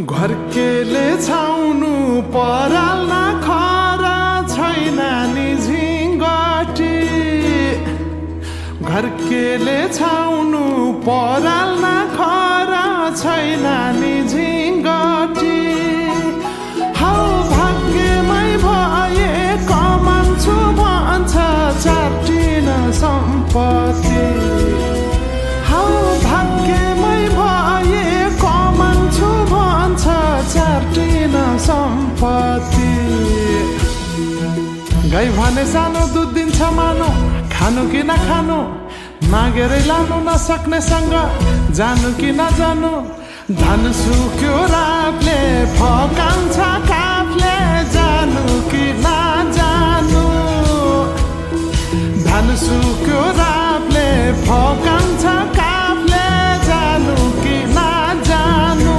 घरकेले छाउनु पराल खरा छैन नि झिङ्गटी घरकेले छाउनु पराल खरा छैन नि झिङ्गटी हौ भाग्यमै भए कमान्छु भन्छ चाटिन सम्पत्ति हौ भाग्यमै भए कमान्छु भन्छ चाटिन सम्पत्ति गाई भने सानो दुध दिन्छ मानो खानु कि नखानु मागेरै लानु नसक्नेसँग जानु कि नजानु धन सुक्यो रातले फकाउँछ काफले जानु कि नजानु धन सुक्यो रातले फकाउँछ काफले जानु कि नजानु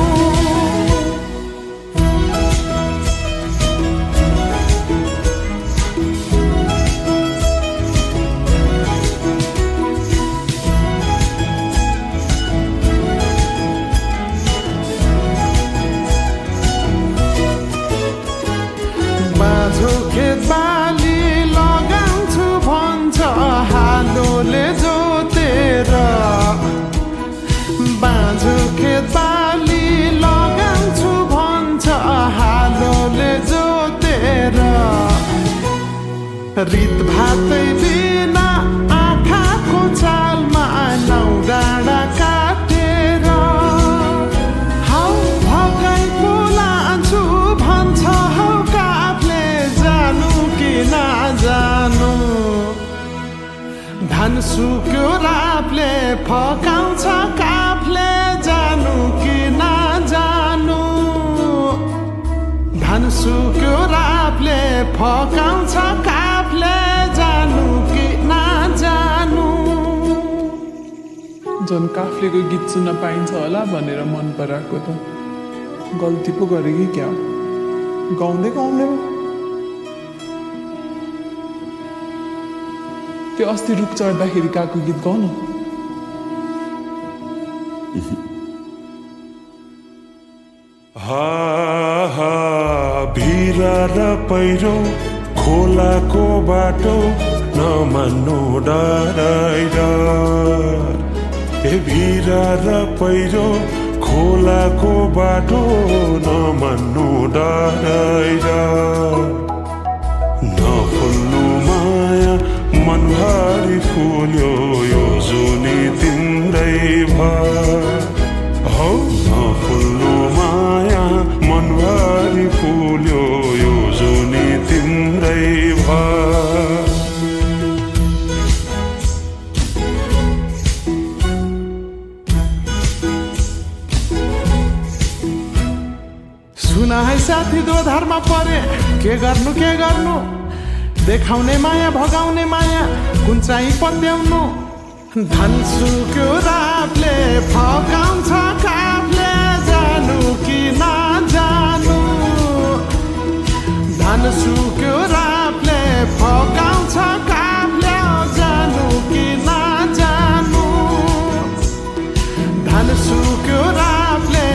खेत बाली लगाउँछु भन्छ हालोले जोतेर बाँझो खेत बाली लगाउँछु भन्छ हालोले जोतेर रित भातै बिना आँखाको चालमा नौ डाँडा काटेर हौ भगाइ बोलान्छु भन्छ हौ काफले जानु कि नजानु धन सुक्यो रातले फकाउँछ काफले जानु कि नजानु धन सुक्यो रातले फकाउँछ काफले जानु कि नजानु जन काफ्लेको गीत सुन्न पाइन्छ होला भनेर मन पराएको त गल्ती पो गरे कि क्या गाउँदै गाउँदै त्यो अस्ति रुख चढ्दाखेरि गाएको गीत गाउन भिरा र पहिरो खोलाको बाटो नमान्नु डराइर भिरा र पहिरो खोलाको बाटो नमान्नु डराइर नफुल्नु माया मनभरि फुल्यो यो जुनी तिम्रै हौ नफुल्नु माया मनभरि फुल्यो यो जुनी तिम्रै सुना है साथी दोधारमा परे के गर्नु देखाउने माया भगाउने माया कुन चाहिँ पत्याउनु धन सुक्यो रातले फकाउँछ काफले जानु कि नजानु धन सुक्यो रातले फकाउँछ काफले जानु कि नजानु धन सुक्यो रातले